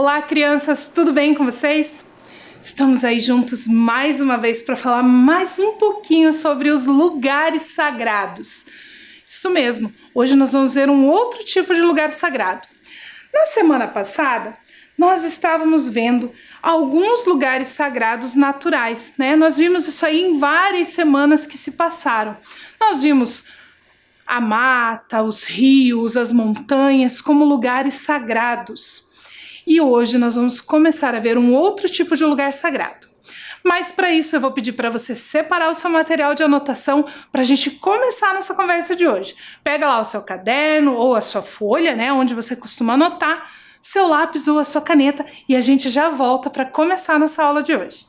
Olá, crianças, tudo bem com vocês? Estamos aí juntos mais uma vez para falar mais um pouquinho sobre os lugares sagrados. Isso mesmo, hoje nós vamos ver um outro tipo de lugar sagrado. Na semana passada, nós estávamos vendo alguns lugares sagrados naturais, né? Nós vimos isso aí em várias semanas que se passaram. Nós vimos a mata, os rios, as montanhas como lugares sagrados. E hoje nós vamos começar a ver um outro tipo de lugar sagrado. Mas para isso eu vou pedir para você separar o seu material de anotação para a gente começar a nossa conversa de hoje. Pega lá o seu caderno ou a sua folha, né, onde você costuma anotar, seu lápis ou a sua caneta e a gente já volta para começar a nossa aula de hoje.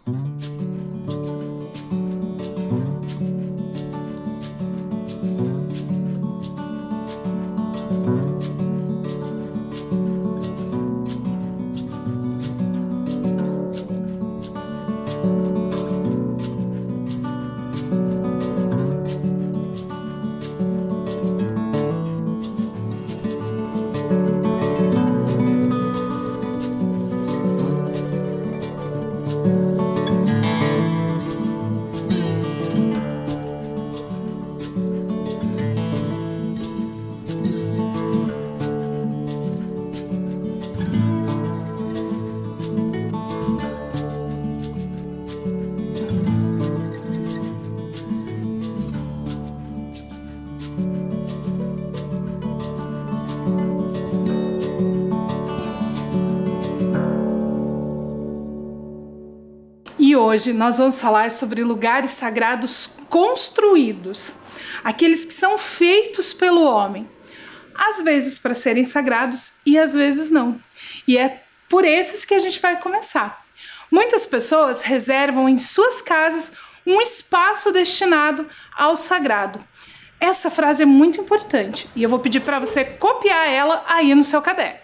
E hoje nós vamos falar sobre lugares sagrados construídos, aqueles que são feitos pelo homem, às vezes para serem sagrados e às vezes não. E é por esses que a gente vai começar. Muitas pessoas reservam em suas casas um espaço destinado ao sagrado. Essa frase é muito importante e eu vou pedir para você copiar ela aí no seu caderno.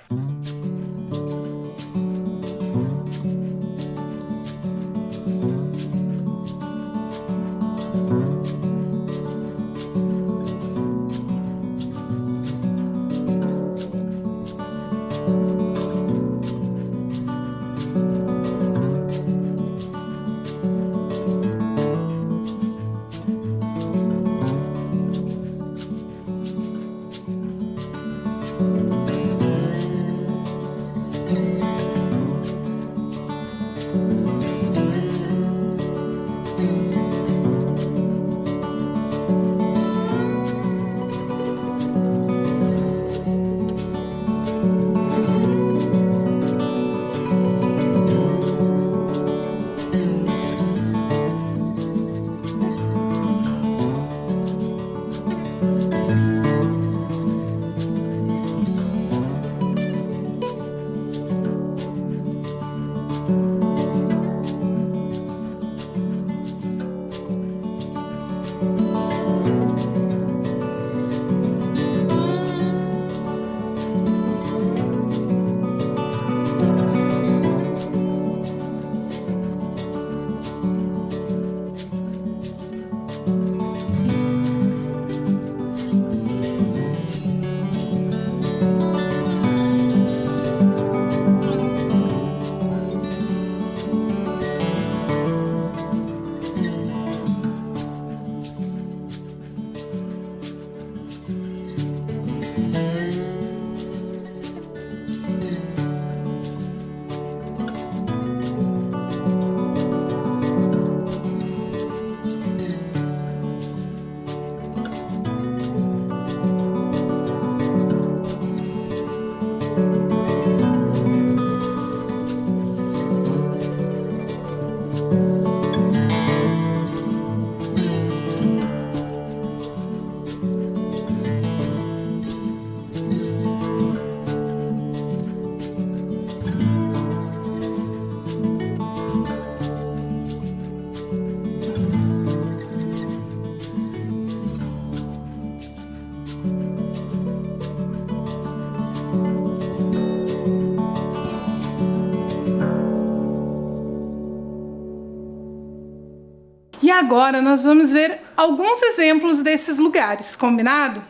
E agora nós vamos ver alguns exemplos desses lugares, combinado?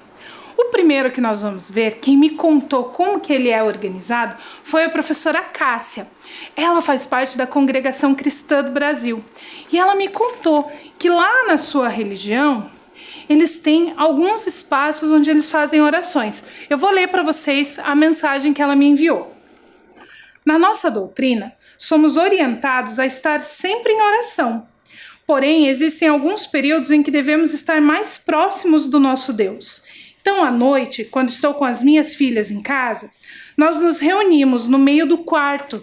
O primeiro que nós vamos ver, quem me contou como que ele é organizado, foi a professora Cássia. Ela faz parte da Congregação Cristã do Brasil. E ela me contou que lá na sua religião, eles têm alguns espaços onde eles fazem orações. Eu vou ler para vocês a mensagem que ela me enviou. Na nossa doutrina, somos orientados a estar sempre em oração. Porém, existem alguns períodos em que devemos estar mais próximos do nosso Deus. Então, à noite, quando estou com as minhas filhas em casa, nós nos reunimos no meio do quarto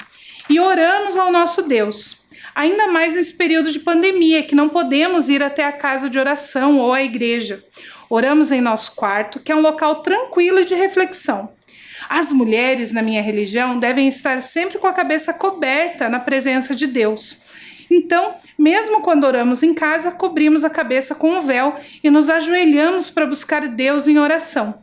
e oramos ao nosso Deus. Ainda mais nesse período de pandemia, que não podemos ir até a casa de oração ou à igreja. Oramos em nosso quarto, que é um local tranquilo e de reflexão. As mulheres na minha religião devem estar sempre com a cabeça coberta na presença de Deus. Então, mesmo quando oramos em casa, cobrimos a cabeça com um véu e nos ajoelhamos para buscar Deus em oração.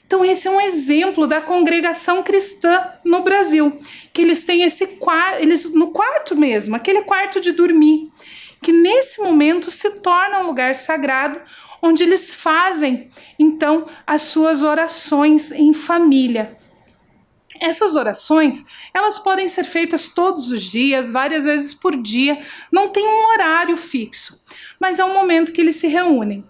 Então, esse é um exemplo da congregação cristã no Brasil, que eles têm esse quarto, no quarto mesmo, aquele quarto de dormir, que nesse momento se torna um lugar sagrado, onde eles fazem, então, as suas orações em família. Essas orações, elas podem ser feitas todos os dias, várias vezes por dia, não tem um horário fixo, mas é um momento que eles se reúnem.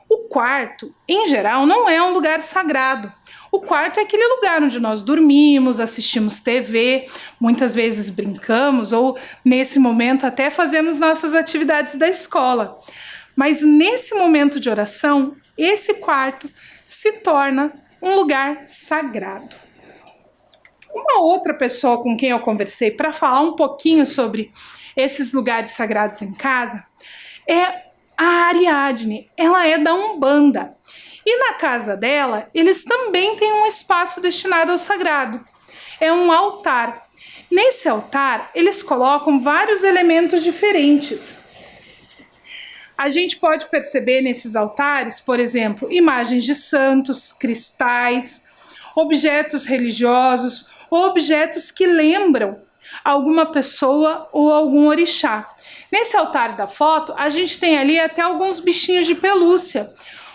O quarto, em geral, não é um lugar sagrado. O quarto é aquele lugar onde nós dormimos, assistimos TV, muitas vezes brincamos ou, nesse momento, até fazemos nossas atividades da escola. Mas nesse momento de oração, esse quarto se torna um lugar sagrado. Uma outra pessoa com quem eu conversei para falar um pouquinho sobre esses lugares sagrados em casa é a Ariadne. Ela é da Umbanda. E na casa dela, eles também têm um espaço destinado ao sagrado. É um altar. Nesse altar, eles colocam vários elementos diferentes. A gente pode perceber nesses altares, por exemplo, imagens de santos, cristais, objetos religiosos, ou objetos que lembram alguma pessoa ou algum orixá. Nesse altar da foto, a gente tem ali até alguns bichinhos de pelúcia,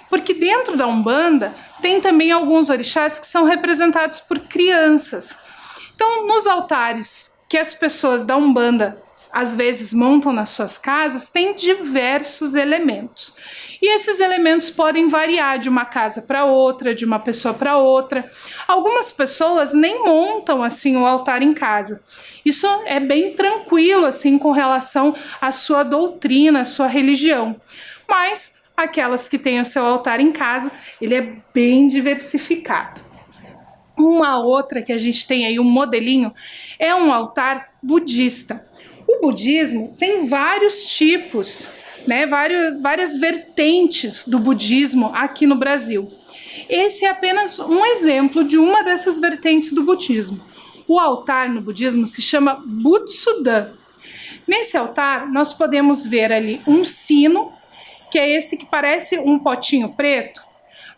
porque dentro da Umbanda tem também alguns orixás que são representados por crianças. Então, nos altares que as pessoas da Umbanda às vezes montam nas suas casas, tem diversos elementos. E esses elementos podem variar de uma casa para outra, de uma pessoa para outra. Algumas pessoas nem montam assim o altar em casa. Isso é bem tranquilo assim com relação à sua doutrina, à sua religião. Mas aquelas que têm o seu altar em casa, ele é bem diversificado. Uma outra que a gente tem aí um modelinho é um altar budista. O budismo tem vários tipos, né, várias vertentes do budismo aqui no Brasil. Esse é apenas um exemplo de uma dessas vertentes do budismo. O altar no budismo se chama Butsudan. Nesse altar, nós podemos ver ali um sino, que é esse que parece um potinho preto,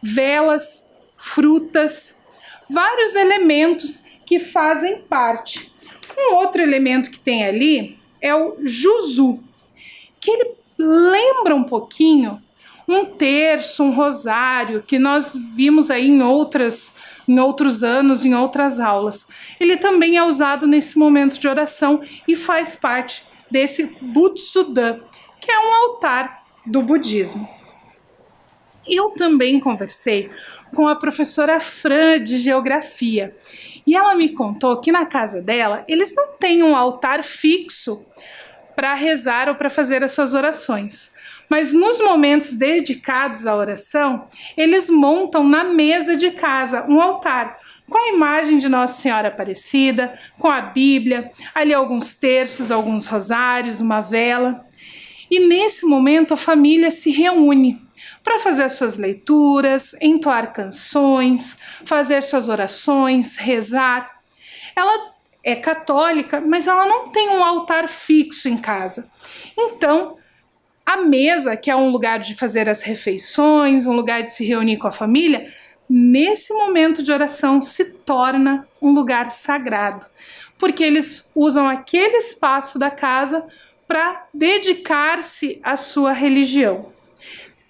velas, frutas, vários elementos que fazem parte. Um outro elemento que tem ali é o Juzu, que ele lembra um pouquinho um terço, um rosário, que nós vimos aí em outros anos, em outras aulas. Ele também é usado nesse momento de oração e faz parte desse Butsudan, que é um altar do budismo. Eu também conversei com a professora Fran de Geografia, e ela me contou que na casa dela eles não têm um altar fixo para rezar ou para fazer as suas orações. Mas nos momentos dedicados à oração, eles montam na mesa de casa um altar com a imagem de Nossa Senhora Aparecida, com a Bíblia, ali alguns terços, alguns rosários, uma vela. E nesse momento a família se reúne para fazer as suas leituras, entoar canções, fazer suas orações, rezar. Ela é católica, mas ela não tem um altar fixo em casa. Então, a mesa, que é um lugar de fazer as refeições, um lugar de se reunir com a família, nesse momento de oração se torna um lugar sagrado, porque eles usam aquele espaço da casa para dedicar-se à sua religião.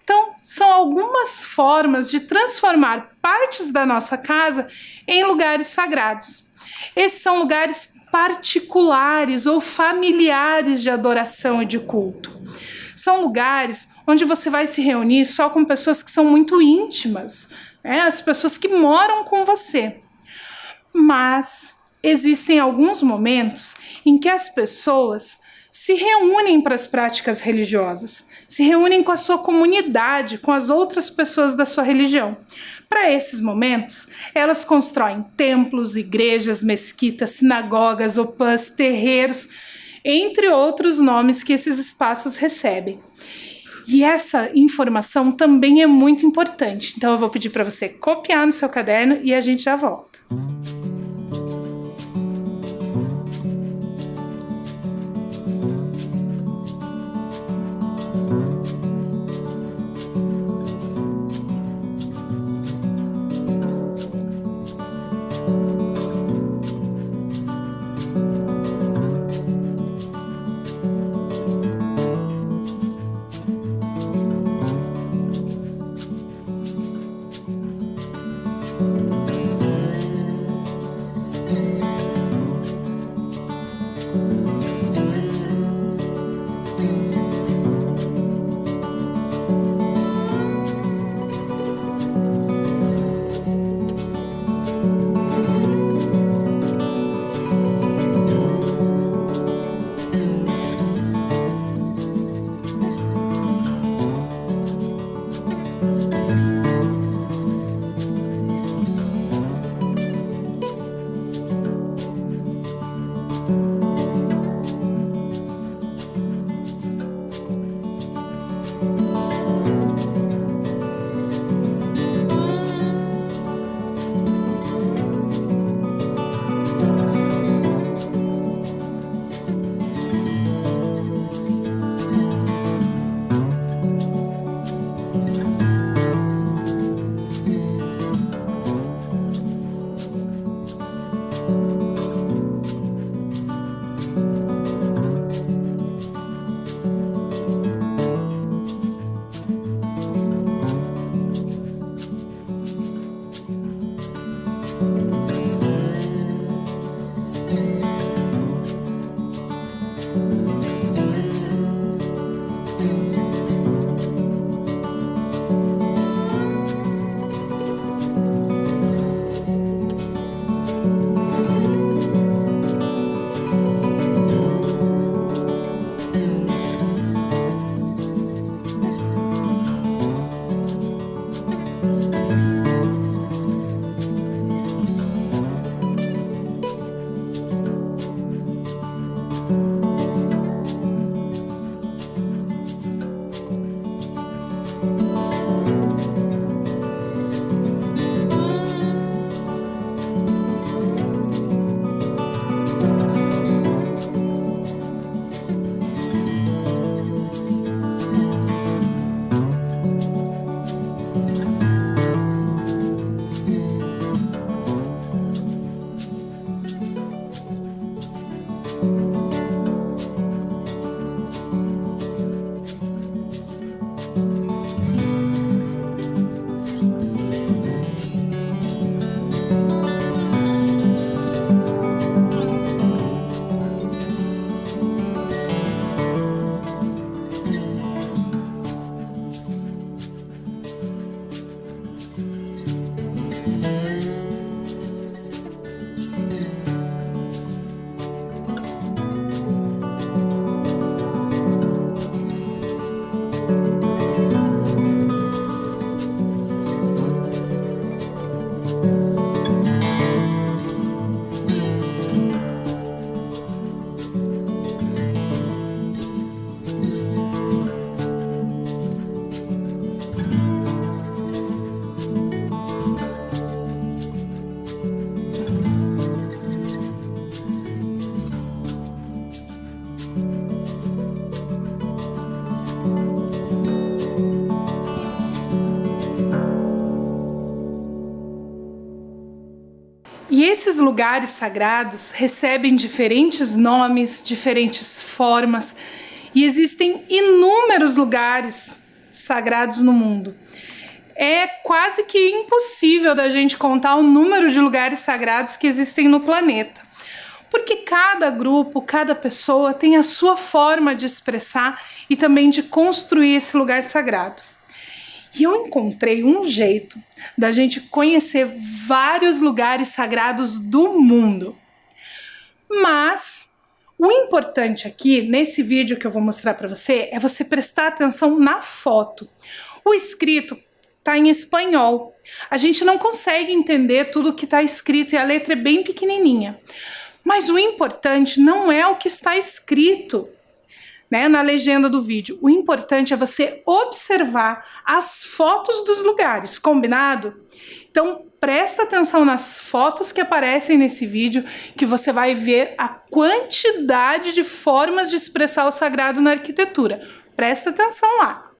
Então, são algumas formas de transformar partes da nossa casa em lugares sagrados. Esses são lugares particulares ou familiares de adoração e de culto. São lugares onde você vai se reunir só com pessoas que são muito íntimas, né? As pessoas que moram com você. Mas existem alguns momentos em que as pessoas se reúnem para as práticas religiosas, se reúnem com a sua comunidade, com as outras pessoas da sua religião. Para esses momentos, elas constroem templos, igrejas, mesquitas, sinagogas, opãs, terreiros, entre outros nomes que esses espaços recebem. E essa informação também é muito importante, então eu vou pedir para você copiar no seu caderno e a gente já volta. E esses lugares sagrados recebem diferentes nomes, diferentes formas, e existem inúmeros lugares sagrados no mundo. É quase que impossível da gente contar o número de lugares sagrados que existem no planeta. Porque cada grupo, cada pessoa tem a sua forma de expressar e também de construir esse lugar sagrado. E eu encontrei um jeito da gente conhecer vários lugares sagrados do mundo. Mas o importante aqui, nesse vídeo que eu vou mostrar para você, é você prestar atenção na foto. O escrito está em espanhol. A gente não consegue entender tudo que está escrito e a letra é bem pequenininha. Mas o importante não é o que está escrito, né, na legenda do vídeo. O importante é você observar as fotos dos lugares, combinado? Então presta atenção nas fotos que aparecem nesse vídeo, que você vai ver a quantidade de formas de expressar o sagrado na arquitetura. Presta atenção lá.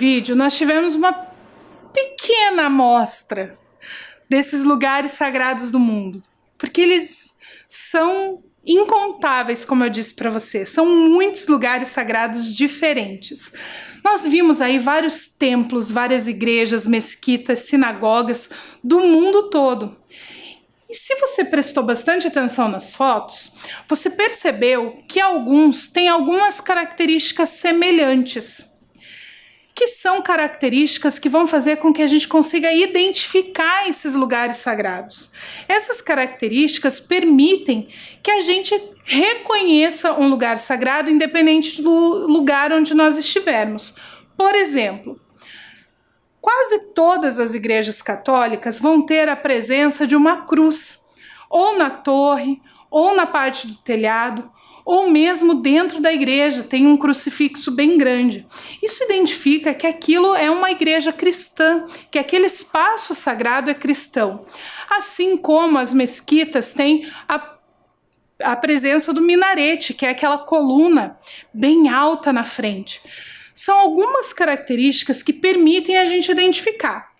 vídeo nós tivemos uma pequena amostra desses lugares sagrados do mundo, porque eles são incontáveis, como eu disse para você, são muitos lugares sagrados diferentes. Nós vimos aí vários templos, várias igrejas, mesquitas, sinagogas do mundo todo. E se você prestou bastante atenção nas fotos, você percebeu que alguns têm algumas características semelhantes, que são características que vão fazer com que a gente consiga identificar esses lugares sagrados. Essas características permitem que a gente reconheça um lugar sagrado independente do lugar onde nós estivermos. Por exemplo, quase todas as igrejas católicas vão ter a presença de uma cruz, ou na torre, ou na parte do telhado, ou mesmo dentro da igreja tem um crucifixo bem grande. Isso identifica que aquilo é uma igreja cristã, que aquele espaço sagrado é cristão. Assim como as mesquitas têm a presença do minarete, que é aquela coluna bem alta na frente. São algumas características que permitem a gente identificar,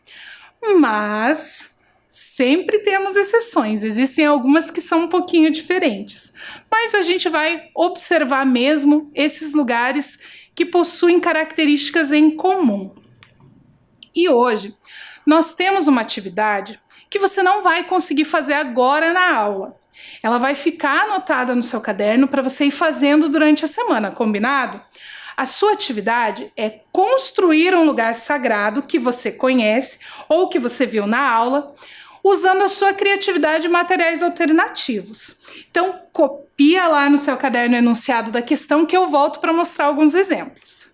mas sempre temos exceções, existem algumas que são um pouquinho diferentes, mas a gente vai observar mesmo esses lugares que possuem características em comum. E hoje nós temos uma atividade que você não vai conseguir fazer agora na aula. Ela vai ficar anotada no seu caderno para você ir fazendo durante a semana, combinado? A sua atividade é construir um lugar sagrado que você conhece ou que você viu na aula, usando a sua criatividade e materiais alternativos. Então, copia lá no seu caderno o enunciado da questão que eu volto para mostrar alguns exemplos.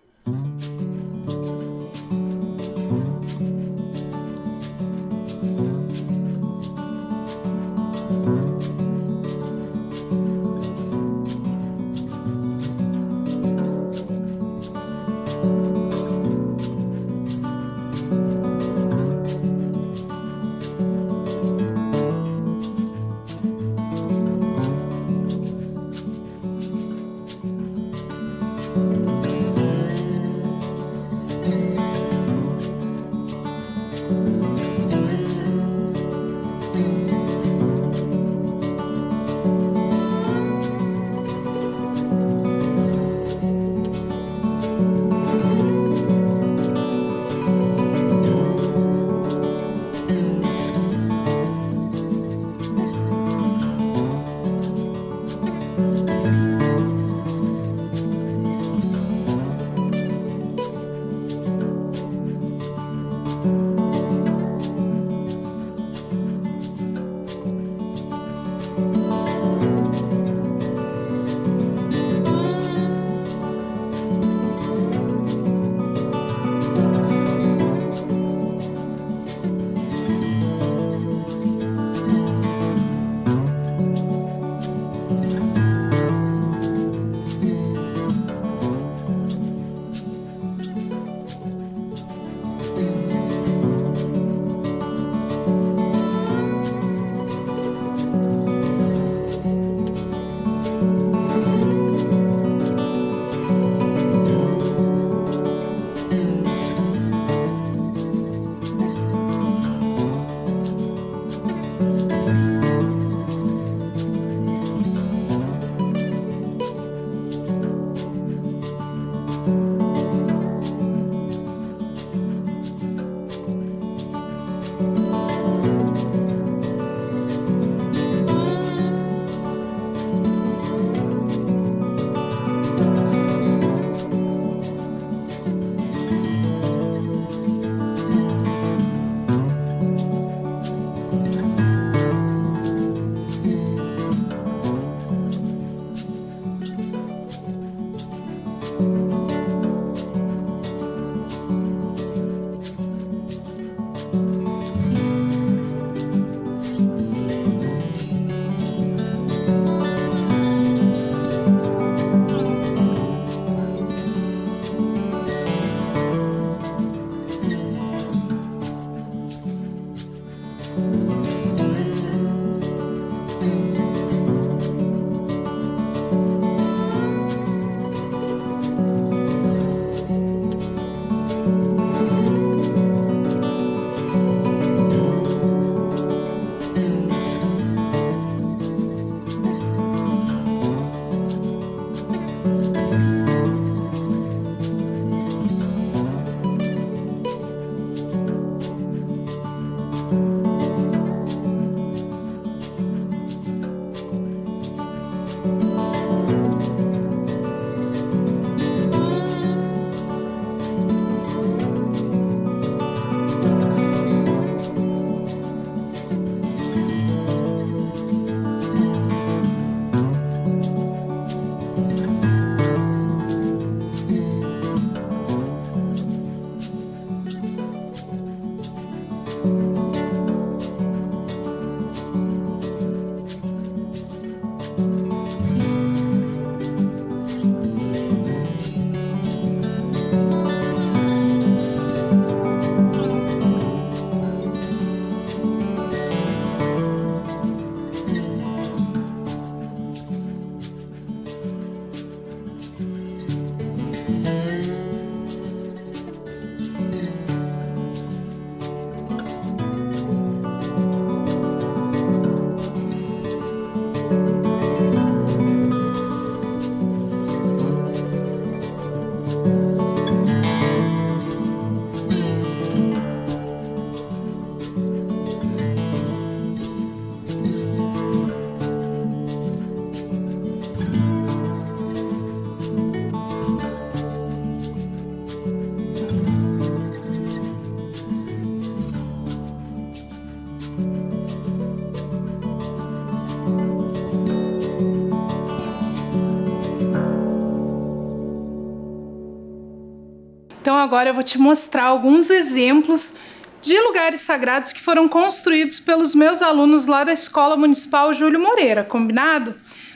Então agora eu vou te mostrar alguns exemplos de lugares sagrados que foram construídos pelos meus alunos lá da Escola Municipal Júlio Moreira, combinado?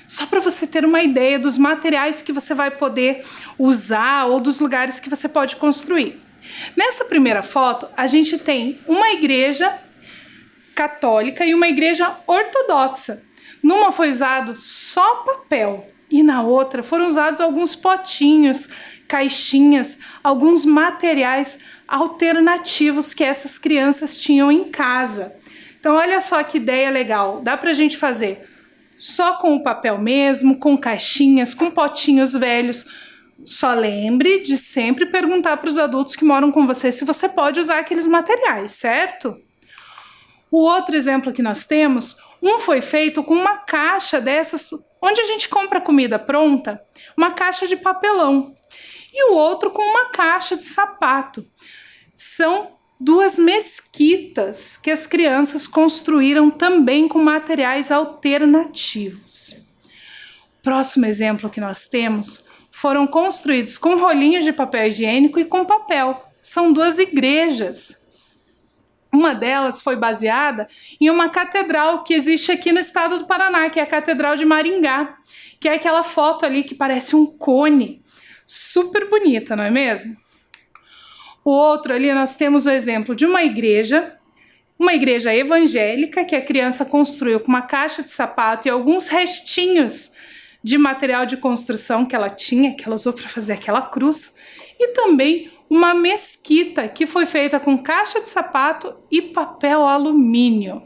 Só para você ter uma ideia dos materiais que você vai poder usar ou dos lugares que você pode construir. Nessa primeira foto, a gente tem uma igreja católica e uma igreja ortodoxa. Numa foi usado só papel e na outra foram usados alguns potinhos, caixinhas, alguns materiais alternativos que essas crianças tinham em casa. Então olha só que ideia legal, dá pra gente fazer só com o papel mesmo, com caixinhas, com potinhos velhos. Só lembre de sempre perguntar para os adultos que moram com você se você pode usar aqueles materiais, certo? O outro exemplo que nós temos, um foi feito com uma caixa dessas, onde a gente compra comida pronta, uma caixa de papelão. E o outro com uma caixa de sapato. São duas mesquitas que as crianças construíram também com materiais alternativos. Próximo exemplo que nós temos foram construídos com rolinhos de papel higiênico e com papel. São duas igrejas. Uma delas foi baseada em uma catedral que existe aqui no estado do Paraná, que é a Catedral de Maringá, que é aquela foto ali que parece um cone. Super bonita, não é mesmo? O outro ali nós temos o exemplo de uma igreja evangélica que a criança construiu com uma caixa de sapato e alguns restinhos de material de construção que ela tinha, que ela usou para fazer aquela cruz, e também uma mesquita que foi feita com caixa de sapato e papel alumínio.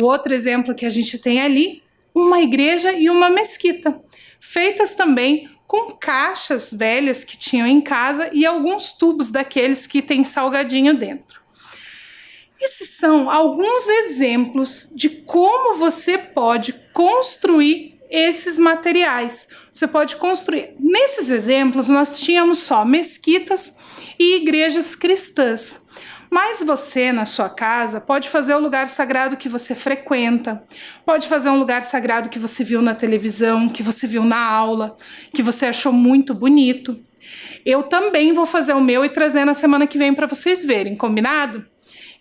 O outro exemplo que a gente tem ali, uma igreja e uma mesquita, feitas também com caixas velhas que tinham em casa e alguns tubos daqueles que tem salgadinho dentro. Esses são alguns exemplos de como você pode construir esses materiais. Você pode construir. Nesses exemplos, nós tínhamos só mesquitas e igrejas cristãs. Mas você, na sua casa, pode fazer o lugar sagrado que você frequenta, pode fazer um lugar sagrado que você viu na televisão, que você viu na aula, que você achou muito bonito. Eu também vou fazer o meu e trazer na semana que vem para vocês verem, combinado?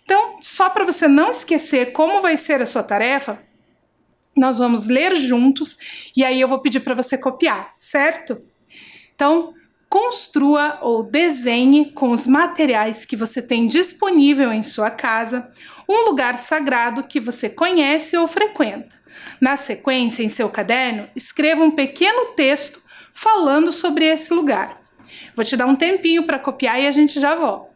Então, só para você não esquecer como vai ser a sua tarefa, nós vamos ler juntos e aí eu vou pedir para você copiar, certo? Então, construa ou desenhe com os materiais que você tem disponível em sua casa um lugar sagrado que você conhece ou frequenta. Na sequência, em seu caderno, escreva um pequeno texto falando sobre esse lugar. Vou te dar um tempinho para copiar e a gente já volta.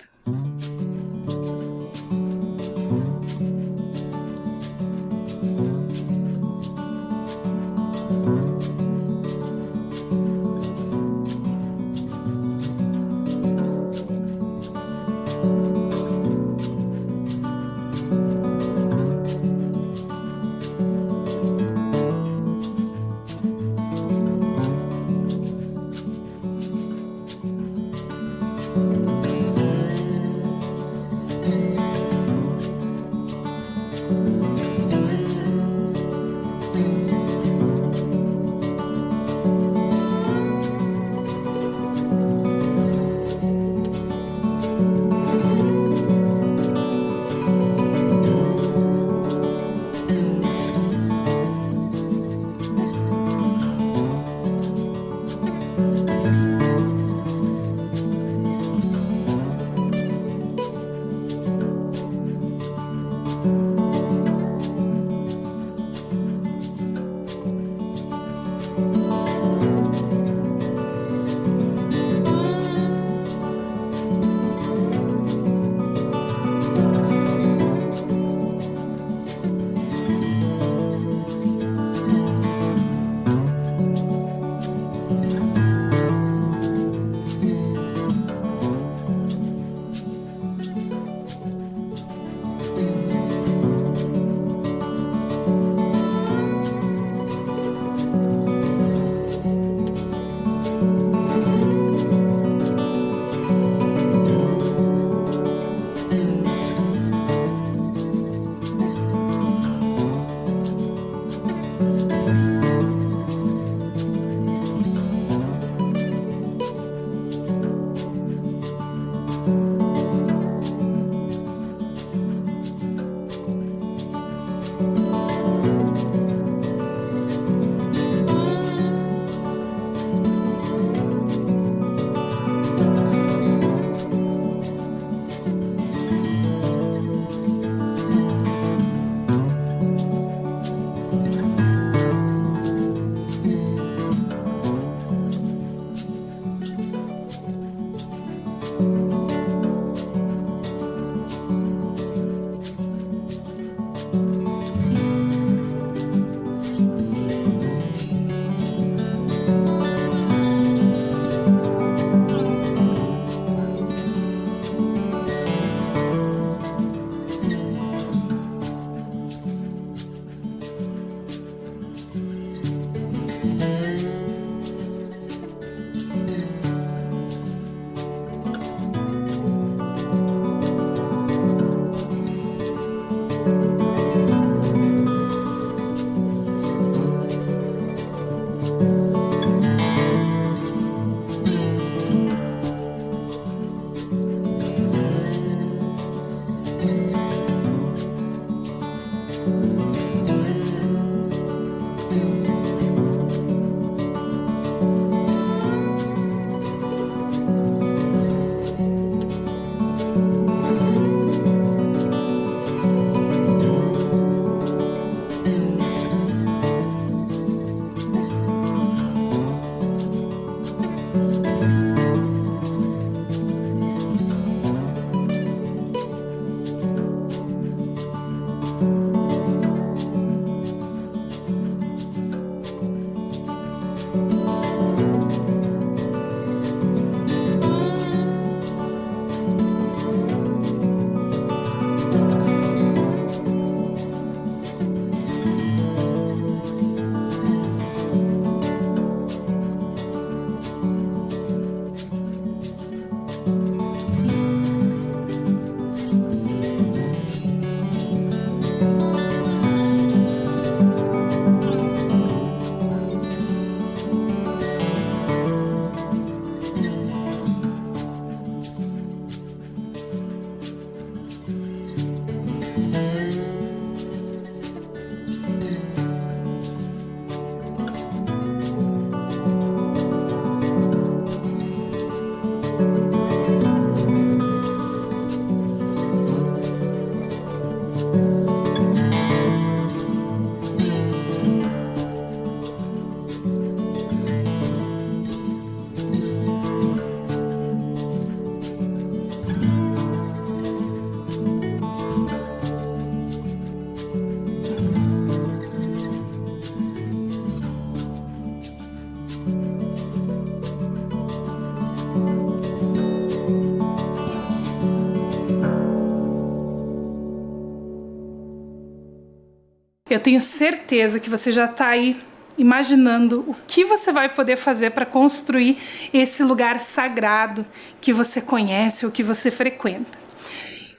Eu tenho certeza que você já está aí imaginando o que você vai poder fazer para construir esse lugar sagrado que você conhece ou que você frequenta.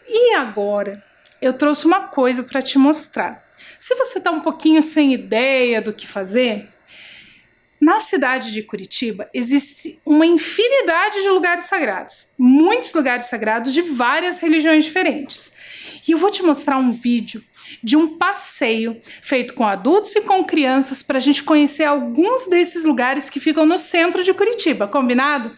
E agora, eu trouxe uma coisa para te mostrar. Se você está um pouquinho sem ideia do que fazer, na cidade de Curitiba existe uma infinidade de lugares sagrados, muitos lugares sagrados de várias religiões diferentes. E eu vou te mostrar um vídeo de um passeio feito com adultos e com crianças para a gente conhecer alguns desses lugares que ficam no centro de Curitiba, combinado?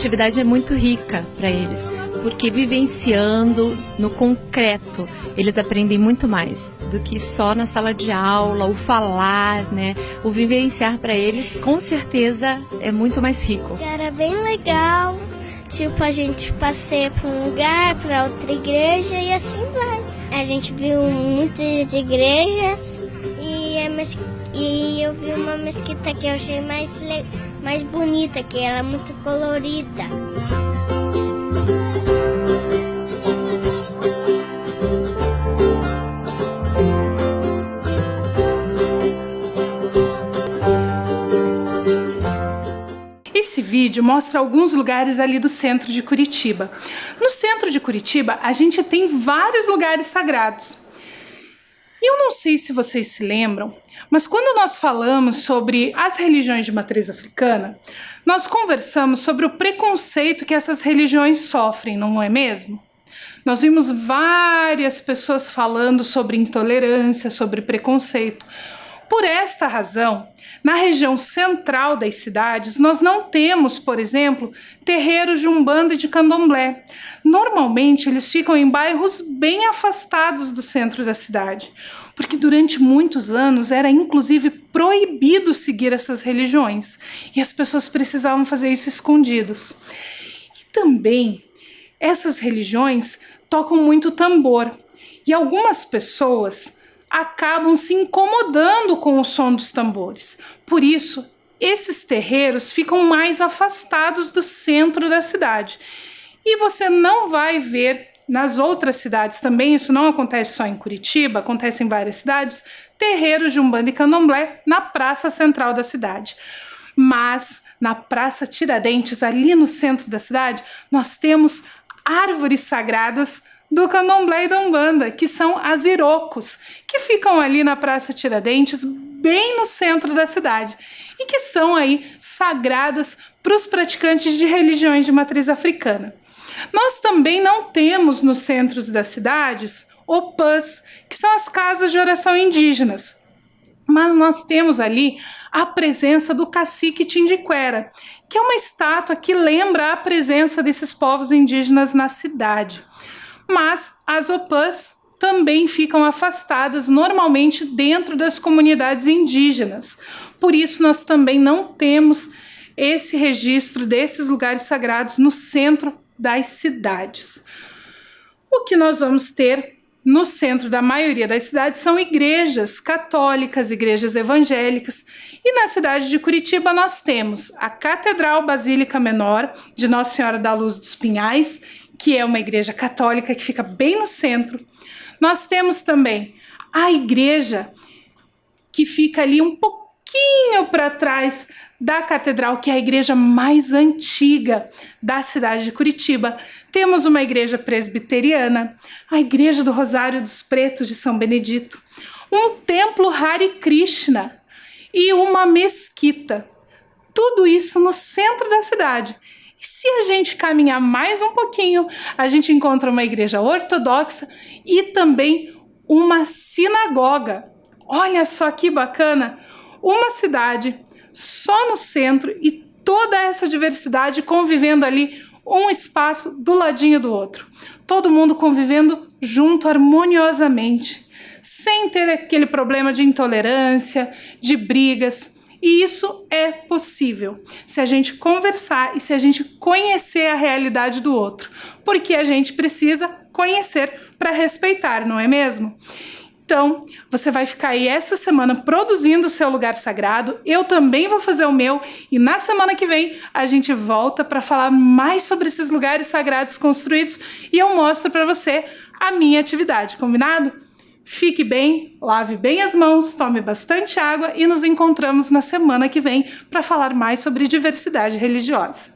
atividade é muito rica para eles, porque vivenciando no concreto, eles aprendem muito mais do que só na sala de aula, o falar, né? O vivenciar para eles, com certeza, é muito mais rico. Era bem legal, tipo, a gente passeia para um lugar, para outra igreja e assim vai. A gente viu muitas igrejas e eu vi uma mesquita que eu achei mais bonita, que ela é muito colorida. Esse vídeo mostra alguns lugares ali do centro de Curitiba. No centro de Curitiba, a gente tem vários lugares sagrados. E eu não sei se vocês se lembram, mas quando nós falamos sobre as religiões de matriz africana, nós conversamos sobre o preconceito que essas religiões sofrem, não é mesmo? Nós vimos várias pessoas falando sobre intolerância, sobre preconceito. Por esta razão, na região central das cidades, nós não temos, por exemplo, terreiros de Umbanda e de Candomblé. Normalmente, eles ficam em bairros bem afastados do centro da cidade, porque durante muitos anos era inclusive proibido seguir essas religiões, e as pessoas precisavam fazer isso escondidos. E também, essas religiões tocam muito tambor, e algumas pessoas acabam se incomodando com o som dos tambores. Por isso, esses terreiros ficam mais afastados do centro da cidade. E você não vai ver nas outras cidades também, isso não acontece só em Curitiba, acontece em várias cidades, terreiros de Umbanda e Candomblé na praça central da cidade. Mas na Praça Tiradentes, ali no centro da cidade, nós temos árvores sagradas do Candomblé e da Umbanda, que são as irocos, que ficam ali na Praça Tiradentes, bem no centro da cidade, e que são aí sagradas para os praticantes de religiões de matriz africana. Nós também não temos nos centros das cidades opãs, que são as casas de oração indígenas, mas nós temos ali a presença do cacique Tindiquera, que é uma estátua que lembra a presença desses povos indígenas na cidade. Mas as opãs também ficam afastadas normalmente dentro das comunidades indígenas. Por isso nós também não temos esse registro desses lugares sagrados no centro das cidades. O que nós vamos ter no centro da maioria das cidades são igrejas católicas, igrejas evangélicas, e na cidade de Curitiba nós temos a Catedral Basílica Menor de Nossa Senhora da Luz dos Pinhais, que é uma igreja católica que fica bem no centro. Nós temos também a igreja que fica ali um pouquinho para trás da catedral, que é a igreja mais antiga da cidade de Curitiba. Temos uma igreja presbiteriana, a igreja do Rosário dos Pretos de São Benedito, um templo Hare Krishna e uma mesquita. Tudo isso no centro da cidade. E se a gente caminhar mais um pouquinho, a gente encontra uma igreja ortodoxa e também uma sinagoga. Olha só que bacana! Uma cidade só no centro e toda essa diversidade convivendo ali, um espaço do ladinho do outro. Todo mundo convivendo junto harmoniosamente, sem ter aquele problema de intolerância, de brigas. E isso é possível se a gente conversar e se a gente conhecer a realidade do outro, porque a gente precisa conhecer para respeitar, não é mesmo? Então, você vai ficar aí essa semana produzindo o seu lugar sagrado, eu também vou fazer o meu, e na semana que vem a gente volta para falar mais sobre esses lugares sagrados construídos e eu mostro para você a minha atividade, combinado? Fique bem, lave bem as mãos, tome bastante água e nos encontramos na semana que vem para falar mais sobre diversidade religiosa.